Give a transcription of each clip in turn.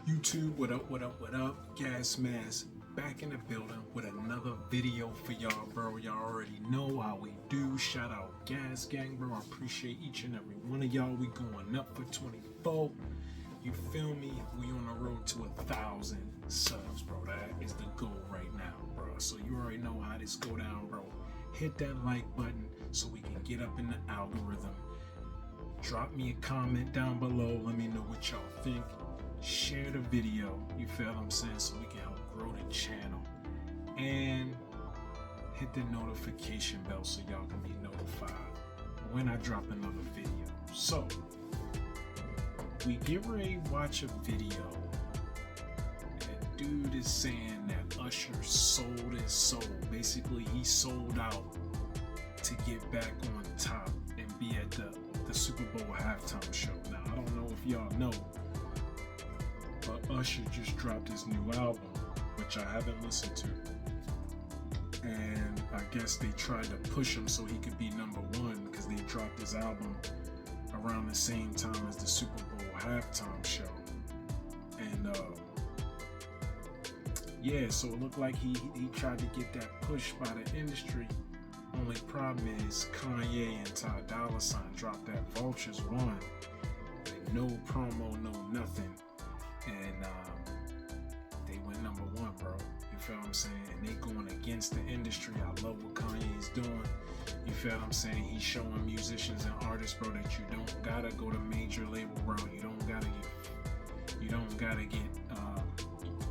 YouTube, what up, what up, what up? GasMask back in the building with another video for y'all, bro. Y'all already know how we do. Shout out Gas Gang, bro. I appreciate each and every one of y'all. We going up for 24. You feel me? We on the road to 1,000 subs, bro. That is the goal right now, bro. So you already know how this go down, bro. Hit that like button so we can get up in the algorithm. Drop me a comment down below. Let me know what y'all think. Share the video, you feel what I'm saying, so we can help grow the channel. And hit the notification bell so y'all can be notified when I drop another video. So, we get ready to watch a video. That dude is saying that Usher sold his soul. Basically, he sold out to get back on top and be at the Super Bowl halftime show. Now, I don't know if y'all know, but Usher just dropped his new album, which I haven't listened to. And I guess they tried to push him so he could be number one because they dropped his album around the same time as the Super Bowl halftime show. And yeah, so it looked like he tried to get that push by the industry. Only problem is Kanye and Ty Dolla $ign dropped that Vultures 1. No promo, no nothing. And they went number one, bro. You feel what I'm saying? And they going against the industry. I love what Kanye's doing. You feel what I'm saying? He's showing musicians and artists, bro, that you don't gotta go to major label, bro. You don't gotta get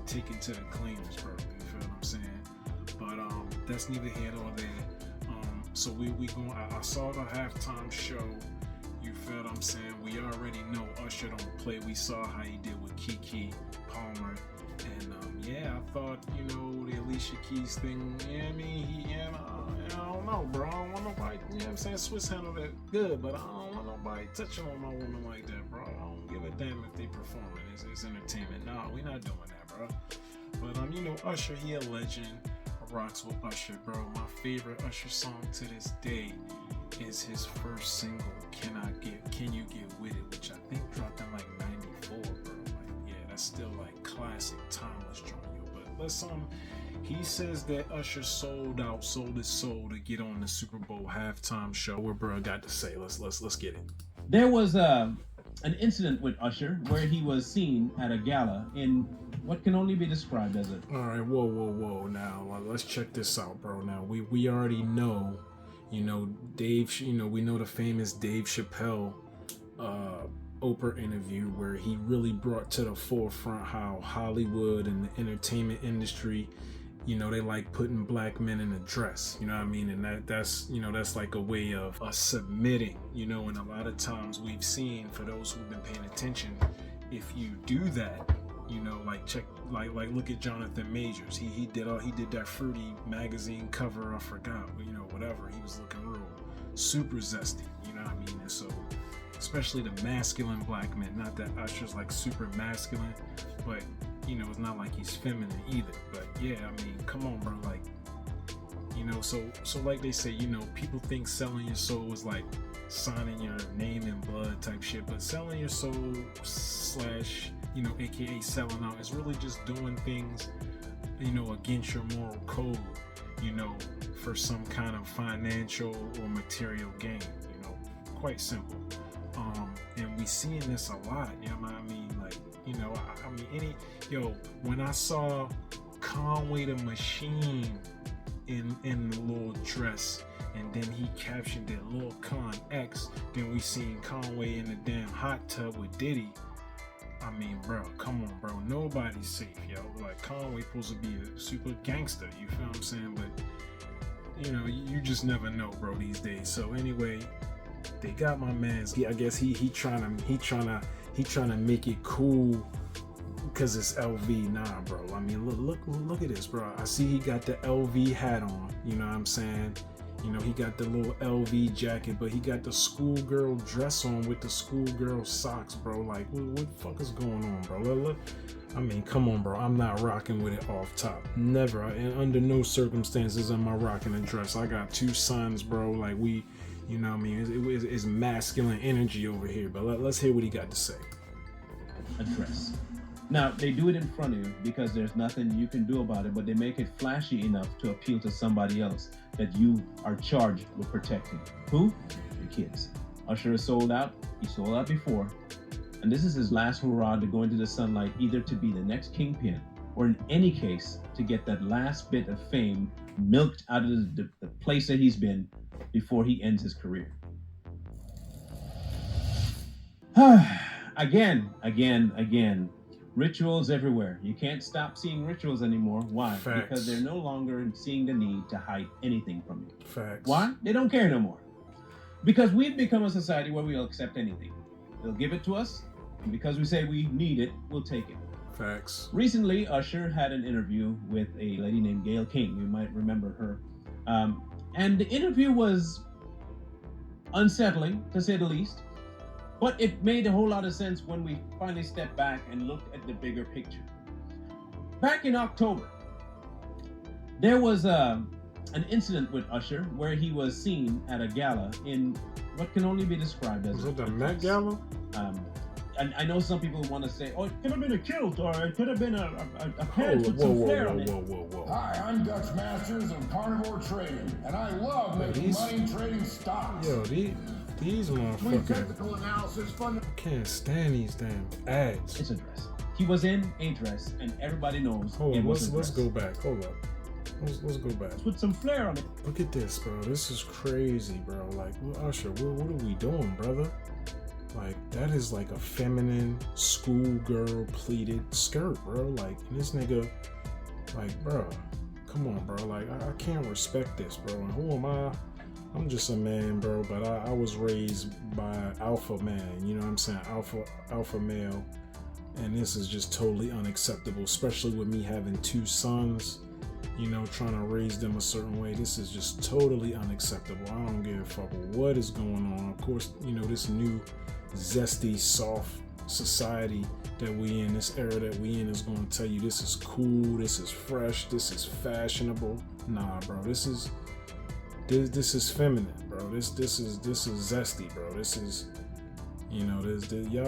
taken to the cleaners, bro. You feel what I'm saying? But that's neither here nor there. So we going. I saw the halftime show. You feel what I'm saying? We already know Usher don't play. We saw how he did with Keke Palmer, and yeah, I thought, you know, the Alicia Keys thing. Yeah, I mean, I don't know, bro. I don't want nobody. You know what I'm saying? Swiss handled it good, but I don't want nobody touching on my woman like that, bro. I don't give a damn if they performing. It's entertainment. No, we not doing that, bro. But you know, Usher, he a legend. I rocks with Usher, bro. My favorite Usher song to this day is his first single, Can You Get With It, which I think dropped in like 94, bro. Like, yeah, that's still like classic, timeless joint, yo. But let's he says that Usher sold his soul to get on the Super Bowl halftime show. What bro got to say? Let's get it. There was an incident with Usher where he was seen at a gala in what can only be described as a... All right, whoa. Now, let's check this out, bro. Now, we already know, you know, Dave, you know, we know the famous Dave Chappelle Oprah interview where he really brought to the forefront how Hollywood and the entertainment industry, you know, they like putting black men in a dress, you know what I mean? And that's, you know, that's like a way of us submitting, you know, and a lot of times we've seen, for those who've been paying attention, if you do that, you know, like look at Jonathan Majors. He did that Fruity magazine cover. I forgot, you know, whatever. He was looking real super zesty, you know what I mean? And so, especially the masculine black men. Not that Usher's like super masculine, but you know, it's not like he's feminine either. But yeah, I mean, come on, bro. Like, you know, so like they say, you know, people think selling your soul is like signing your name in blood type shit, but selling your soul / you know, aka selling out, is really just doing things, you know, against your moral code, you know, for some kind of financial or material gain, you know, quite simple. And we seeing this a lot, you know what I mean? Like, you know, I mean, when I saw Conway the Machine in the little dress, and then he captioned it Lil Con X, then we seen Conway in the damn hot tub with Diddy. I mean, bro, come on, bro. Nobody's safe, yo. Like, Conway supposed to be a super gangster, you feel what I'm saying? But, you know, you just never know, bro, these days. So anyway, they got my man's. I guess he trying to make it cool because it's LV. Nah, bro. I mean, look at this, bro. I see he got the LV hat on. You know what I'm saying? You know, he got the little LV jacket, but he got the schoolgirl dress on with the schoolgirl socks, bro. Like, what the fuck is going on, bro? Look. I mean, come on, bro. I'm not rocking with it off top. Never. And under no circumstances am I rocking a dress. I got two sons, bro. Like, you know what I mean? It's masculine energy over here. But let's hear what he got to say. A dress. Now, they do it in front of you because there's nothing you can do about it, but they make it flashy enough to appeal to somebody else that you are charged with protecting. Who? Your kids. Usher is sold out. He sold out before. And this is his last hurrah to go into the sunlight, either to be the next kingpin or in any case, to get that last bit of fame milked out of the place that he's been before he ends his career. Again. Rituals everywhere. You can't stop seeing rituals anymore. Why? Facts. Because they're no longer seeing the need to hide anything from you. Facts. Why? They don't care no more. Because we've become a society where we'll accept anything. They'll give it to us, and because we say we need it, we'll take it. Facts. Recently, Usher had an interview with a lady named Gail King. You might remember her. And the interview was unsettling, to say the least. But it made a whole lot of sense when we finally stepped back and looked at the bigger picture. Back in October, there was an incident with Usher where he was seen at a gala in what can only be described as... Was it the Met Gala? And I know some people want to say, oh, it could have been a kilt, or it could have been a pants with some flair on it. Whoa. Hi, I'm Dutch Masters of Carnivore Trading, and I love making money trading stocks. Yo, these motherfuckers. Technical analysis, I can't stand these damn ads. It's a dress. He was in a dress, and everybody knows Hold it on, was a let's dress. go back. Hold up. Let's go back. With some flair on it. Look at this, bro. This is crazy, bro. Like, Usher, what are we doing, brother? Like, that is like a feminine schoolgirl pleated skirt, bro. Like, and this nigga, like, bro, come on, bro. Like, I can't respect this, bro. And who am I? I'm just a man, bro. But I was raised by alpha man. You know what I'm saying? Alpha male. And this is just totally unacceptable, especially with me having 2 sons. You know, trying to raise them a certain way. This is just totally unacceptable. I don't give a fuck what is going on. Of course, you know, this new zesty, soft society that we in, this era that we in, is going to tell you this is cool, this is fresh, this is fashionable. Nah, bro, this is feminine, bro. This is zesty, bro. This is, you know,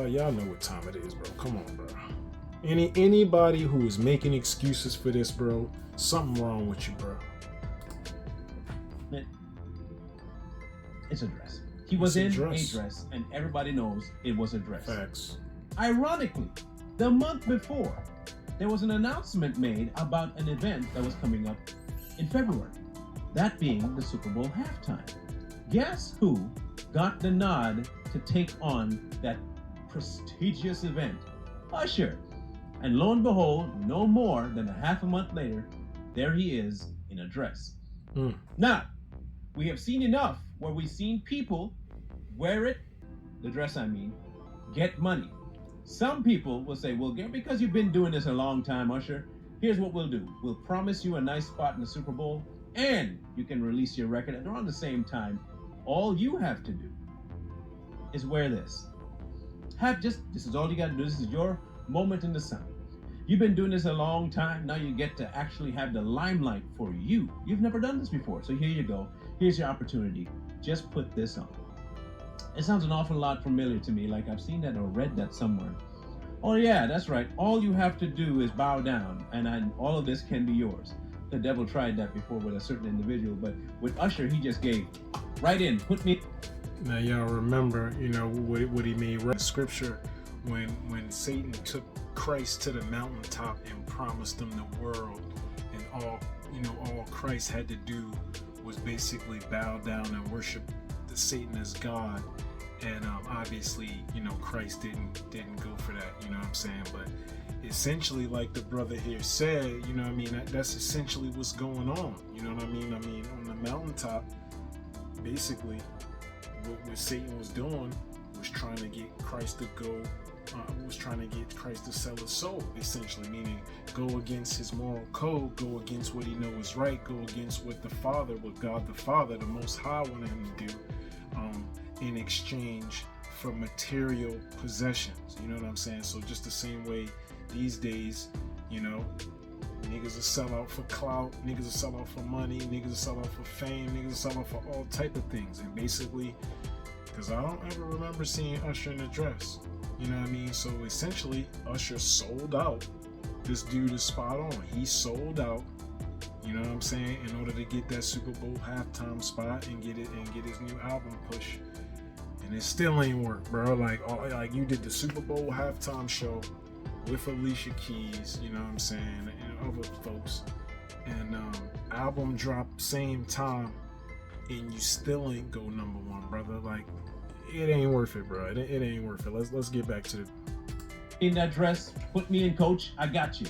y'all know what time it is, bro. Come on, bro. Anybody who is making excuses for this, bro, something wrong with you, bro. It's a dress. He was in a dress, and everybody knows it was a dress. Facts. Ironically, the month before, there was an announcement made about an event that was coming up in February. That being the Super Bowl halftime. Guess who got the nod to take on that prestigious event? Usher. And lo and behold, no more than a half a month later, there he is in a dress. Now, we have seen enough where we've seen people wear it, the dress I mean, get money. Some people will say, well, because you've been doing this a long time, Usher, here's what we'll do. We'll promise you a nice spot in the Super Bowl, and you can release your record at around the same time. All you have to do is wear this. This is all you got to do. This is your moment in the sun. You've been doing this a long time. Now you get to actually have the limelight for you. You've never done this before. So here you go. Here's your opportunity. Just put this on. It sounds an awful lot familiar to me, like I've seen that or read that somewhere. Oh yeah, that's right. All you have to do is bow down, and all of this can be yours. The devil tried that before with a certain individual, but with Usher, he just gave right in. Put me. Now y'all remember, you know, what he made right in scripture when Satan took Christ to the mountaintop and promised him the world, and all Christ had to do was basically bow down and worship the Satan as God. And obviously, you know, Christ didn't go for that, you know what I'm saying? But essentially, like the brother here said, you know what I mean, that's essentially what's going on, you know what I mean? On the mountaintop, basically, what Satan was doing was trying to get Christ to go, was trying to get Christ to sell his soul, essentially, meaning go against his moral code, go against what he knows is right, go against what God the Father, the Most High, wanted him to do, in exchange for material possessions, you know what I'm saying? So just the same way these days, you know, niggas will sell out for clout, niggas will sell out for money, niggas will sell out for fame, niggas will sell out for all type of things. And basically, because I don't ever remember seeing Usher in a dress. You know what I mean? So essentially, Usher sold out. This dude is spot on. He sold out. You know what I'm saying? In order to get that Super Bowl halftime spot and get his new album push. And it still ain't work, bro. Like you did the Super Bowl halftime show with Alicia Keys, you know what I'm saying, and other folks. And album drop same time, and you still ain't go number one, brother. Like, it ain't worth it, bro. It ain't worth it. Let's get back to in that dress, put me in, coach, I got you.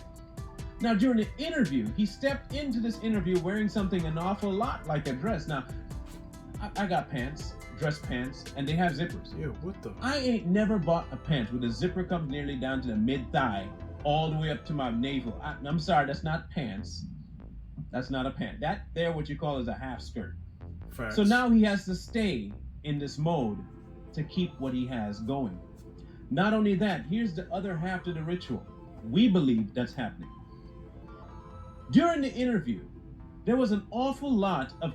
Now, during the interview, he stepped into this interview wearing something an awful lot like a dress. Now, I got pants, dress pants, and they have zippers. Yeah, what the? I ain't never bought a pant with a zipper comes nearly down to the mid-thigh, all the way up to my navel. I'm sorry, that's not pants. That's not a pant. That there, what you call, is a half skirt. Facts. So now he has to stay in this mode to keep what he has going. Not only that, here's the other half to the ritual. We believe that's happening. During the interview, there was an awful lot of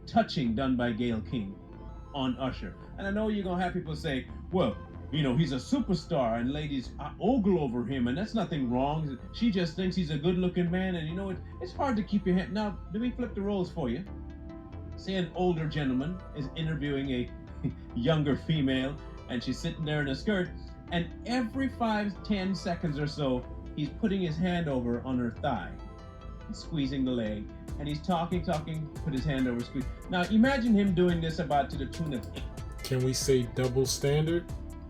touching done by Gail King on Usher. And I know you're going to have people say, well, you know, he's a superstar and ladies ogle over him and that's nothing wrong. She just thinks he's a good-looking man and, you know, it's hard to keep your hand. Now, let me flip the roles for you. Say an older gentleman is interviewing a younger female and she's sitting there in a skirt, and every 5-10 seconds or so, he's putting his hand over on her thigh and squeezing the leg, and he's talking, put his hand over, squeeze. Now imagine him doing this about to the tune of 8. Can we say double standard,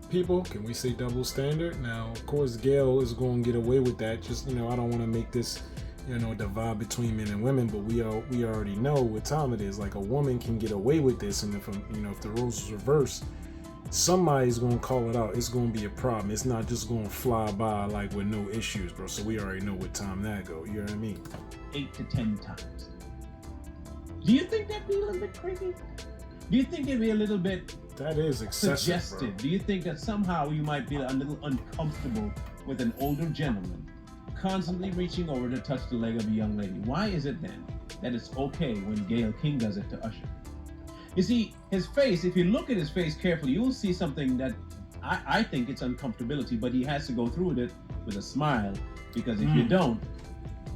people? Can we say double standard? Now, of course, Gail is going to get away with that. Just, you know, I don't want to make this, you know, divide between men and women, but we already know what time it is. Like, a woman can get away with this, and if the roles is reversed, somebody's gonna call it out. It's gonna be a problem. It's not just gonna fly by like with no issues, bro. So we already know what time that go. You know what I mean? 8 to 10 times. Do you think that'd be a little bit creepy? Do you think it'd be a little bit that is excessive, suggestive? Bro. Do you think that somehow you might be a little uncomfortable with an older gentleman constantly reaching over to touch the leg of a young lady? Why is it then that it's okay when Gail King does it to Usher? You see, his face, if you look at his face carefully, you'll see something that I think it's uncomfortability, but he has to go through it with a smile, because if you don't,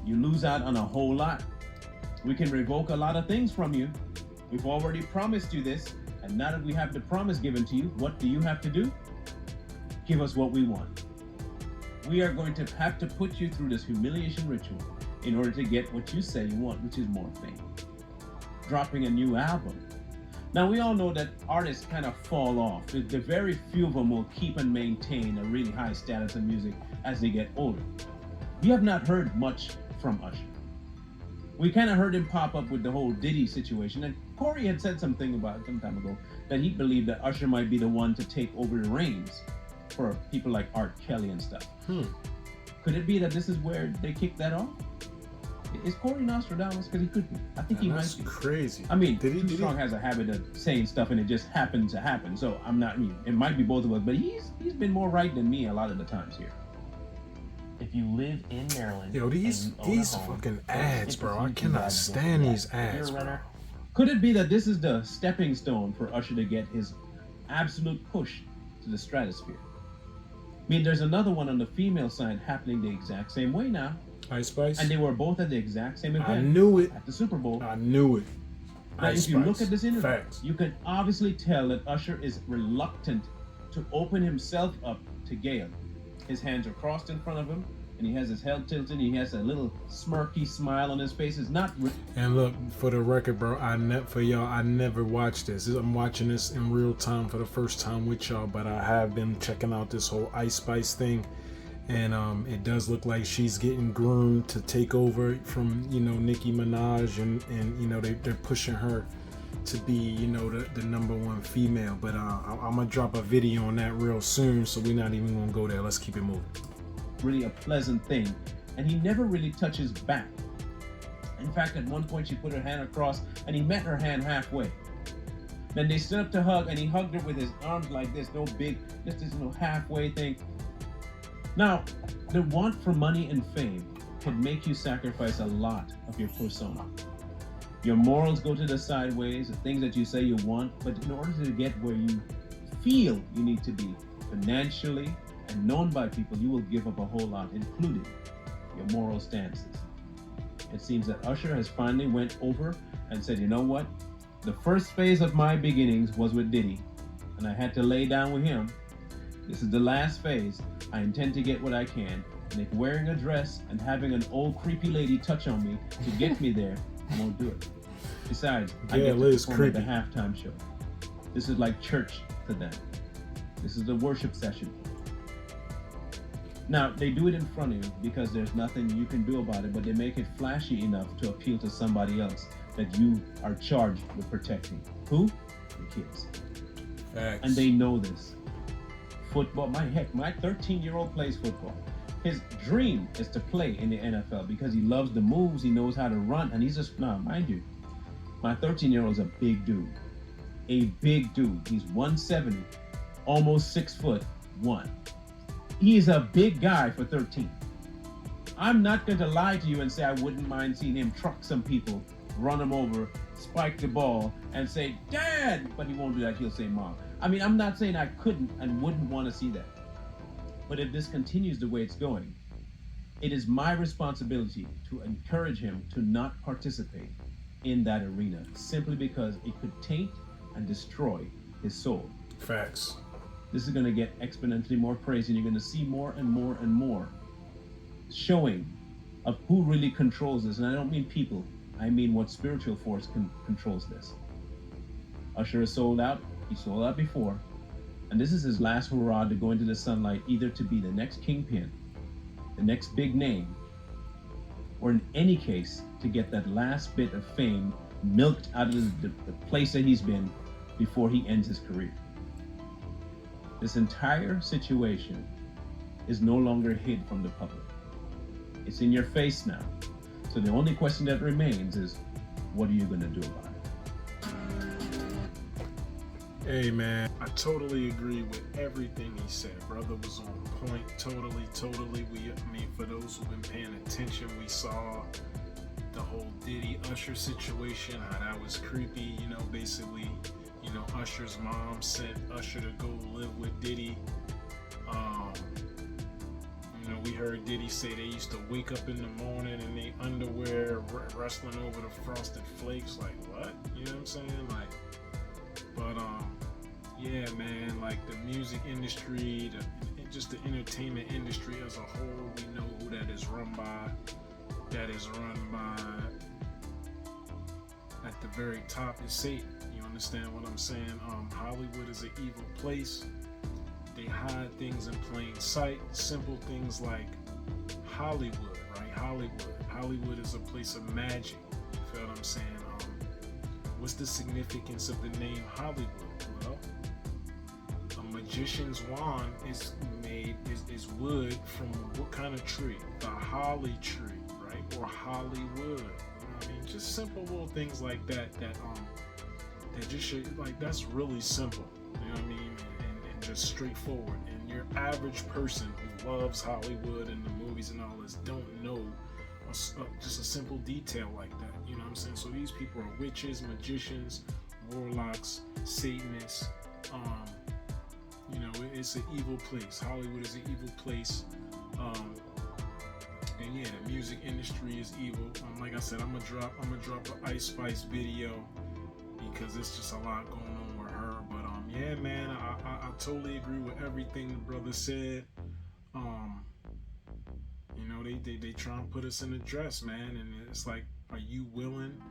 you lose out on a whole lot. We can revoke a lot of things from you. We've already promised you this, and now that we have the promise given to you, what do you have to do? Give us what we want. We are going to have to put you through this humiliation ritual in order to get what you say you want, which is more fame. Dropping a new album. Now, we all know that artists kind of fall off. The very few of them will keep and maintain a really high status in music as they get older. We have not heard much from Usher. We kind of heard him pop up with the whole Diddy situation, and Corey had said something about it some time ago, that he believed that Usher might be the one to take over the reins for people like Art Kelly and stuff. Could it be that this is where they kicked that off? Is Corey Nostradamus? Because he could be. I think he might be. That's crazy. I mean, Too Strong has a habit of saying stuff and it just happened to happen. So it might be both of us, but he's been more right than me a lot of the times here. If you live in Maryland, yo, these fucking ads, bro. I cannot stand these ads, bro. Could it be that this is the stepping stone for Usher to get his absolute push to the stratosphere? I mean, there's another one on the female side happening the exact same way now. Ice Spice? And they were both at the exact same event. I knew it. At the Super Bowl. I knew it. Now, if you look at this interview, Facts. you can obviously tell that Usher is reluctant to open himself up to Gail. His hands are crossed in front of him, and he has his head tilted. He has a little smirky smile on his face. It's not. And look, for the record, bro, I never watched this. I'm watching this in real time for the first time with y'all, but I have been checking out this whole Ice Spice thing. And it does look like she's getting groomed to take over from, you know, Nicki Minaj, and you know, they're pushing her to be, you know, the number one female. But I'm gonna drop a video on that real soon, so we're not even gonna go there. Let's keep it moving. Really a pleasant thing, and he never really touches back. In fact, at one point she put her hand across, and he met her hand halfway. Then they stood up to hug, and he hugged her with his arms like this, no big, just this halfway thing. Now, the want for money and fame can make you sacrifice a lot of your persona. Your morals go to the sideways, the things that you say you want, but in order to get where you feel you need to be, financially, and known by people, you will give up a whole lot, including your moral stances. It seems that Usher has finally went over and said, you know what? The first phase of my beginnings was with Diddy, and I had to lay down with him. This is the last phase. I intend to get what I can, and if wearing a dress and having an old creepy lady touch on me to get me there, I won't do it. Besides, I get to perform at the halftime show. This is like church to them. This is the worship session. Now, they do it in front of you because there's nothing you can do about it, but they make it flashy enough to appeal to somebody else that you are charged with protecting. Who? The kids. Facts. And they know this. Football, my 13-year-old plays football. His dream is to play in the NFL because he loves the moves, he knows how to run, and he's just, mind you, my 13-year-old is a big dude. A big dude. He's 170, almost 6'1". He's a big guy for 13. I'm not going to lie to you and say I wouldn't mind seeing him truck some people, run them over, spike the ball, and say, Dad! But he won't do that. He'll say, Mom. I mean, I'm not saying I couldn't and wouldn't want to see that. But if this continues the way it's going, it is my responsibility to encourage him to not participate in that arena simply because it could taint and destroy his soul. Facts. This is going to get exponentially more crazy, and you're going to see more and more and more showing of who really controls this. And I don't mean people, I mean what spiritual force controls this. Usher is sold out. He sold out before. And this is his last hurrah to go into the sunlight, either to be the next kingpin, the next big name, or in any case, to get that last bit of fame milked out of the place that he's been before he ends his career. This entire situation is no longer hid from the public. It's in your face now. So the only question that remains is, what are you going to do about it? Hey man, I totally agree with everything he said. Brother was on point, totally. For those who've been paying attention, we saw the whole Diddy Usher situation, how that was creepy. Basically, Usher's mom sent Usher to go live with Diddy. We heard Diddy say they used to wake up in the morning in their underwear, wrestling over the frosted flakes. Like what? You know what I'm saying? Yeah, man, like the music industry, just the entertainment industry as a whole, we know who that is run by. That is run by, at the very top is Satan. You understand what I'm saying? Hollywood is an evil place. They hide things in plain sight. Simple things like Hollywood, right? Hollywood is a place of magic. You feel what I'm saying? What's the significance of the name Hollywood? Well, a magician's wand is wood from what kind of tree? The holly tree, right? Or Hollywood. You know what I mean? Just simple little things like that just show you, like, that's really simple. You know what I mean? And just straightforward. And your average person who loves Hollywood and the movies and all this don't know just a simple detail like that. You know what I'm saying? So these people are witches, magicians, warlocks, Satanists. It's an evil place. Hollywood is an evil place. And yeah, the music industry is evil. Like I said, I'm gonna drop an Ice Spice video because it's just a lot going on with her. But yeah, man, I totally agree with everything the brother said. They try and put us in a dress, man, and it's like, are you willing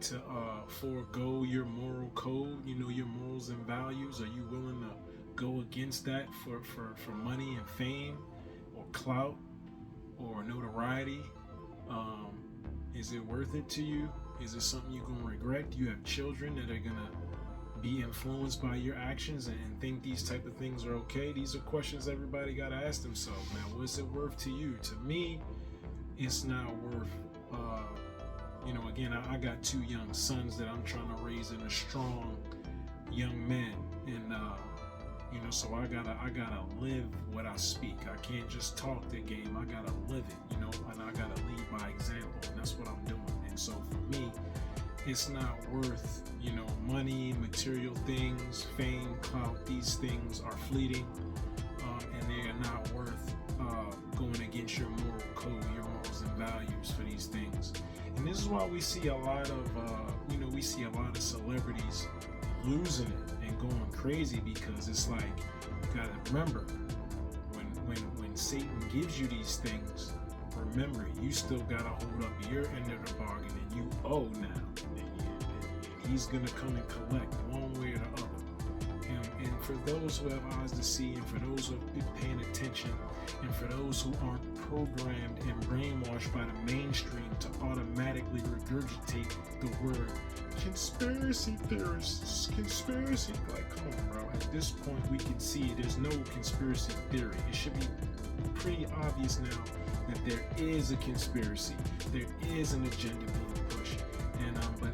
to forego your moral code, your morals and values? Are you willing to go against that for money and fame or clout or notoriety? Is it worth it to you? Is it something you're gonna regret? Do you have children that are gonna be influenced by your actions and think these type of things are okay? These are questions everybody gotta ask themselves, man. What's it worth to you? To me, it's not worth. Again, I got 2 young sons that I'm trying to raise into strong young men, and so I gotta live what I speak. I can't just talk the game. I gotta live it, and I gotta lead by example, and that's what I'm doing. And so for me, it's not worth, money, material things, fame, clout. These things are fleeting. not worth going against your moral code, your morals and values for these things. And this is why we see a lot of we see a lot of celebrities losing it and going crazy, because it's like, you gotta remember, when Satan gives you these things, remember, you still gotta hold up your end of the bargain, and you owe now, and he's gonna come and collect one way or the other. And for those who have eyes to see, and for those who have been paying attention, and for those who aren't programmed and brainwashed by the mainstream to automatically regurgitate the word conspiracy theorists, conspiracy, like, come on, bro. At this point, we can see there's no conspiracy theory. It should be pretty obvious now that there is a conspiracy, there is an agenda being pushed, and but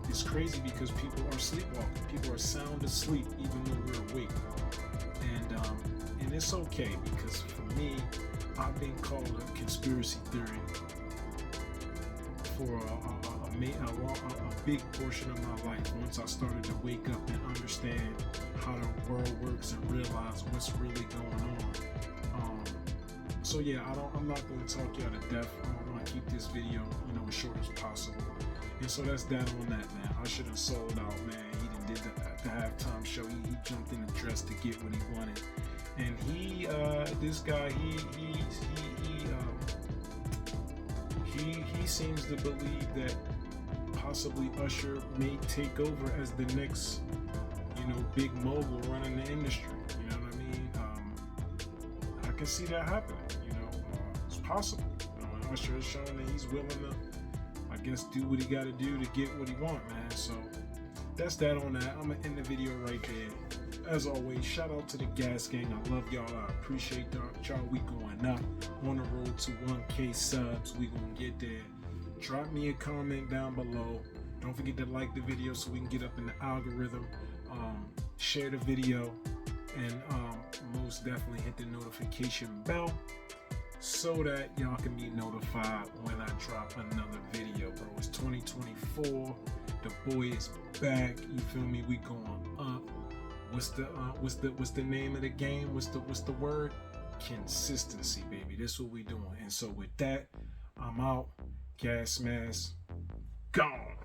it's crazy because people are sleepwalking, people are sound asleep even though we're awake, and it's okay, because for me, I've been called a conspiracy theory for a big portion of my life, once I started to wake up and understand how the world works and realize what's really going on. So yeah, I'm not going to talk you out of death. I want to keep this video, as short as possible. And so that's that on that, man. I should have sold out, man. He did the halftime show. He jumped in the dress to get what he wanted. And this guy, he seems to believe that possibly Usher may take over as the next, big mogul running the industry. You know what I mean? I can see that happening. It's possible. And Usher has shown that he's willing to, I guess, do what he got to do to get what he want, man. So that's that on that. I'm gonna end the video right there. As always, shout out to the Gas Gang. I love y'all. I appreciate y'all. We going up on the road to 1K subs. We gonna get there. Drop me a comment down below. Don't forget to like the video so we can get up in the algorithm. Share the video, and most definitely hit the notification bell so that y'all can be notified when I drop another video, bro. It's 2024. The boy is back. You feel me? We going up. What's the name of the game? What's the word? Consistency, baby. That's what we doing. And so with that, I'm out. GasMask gone.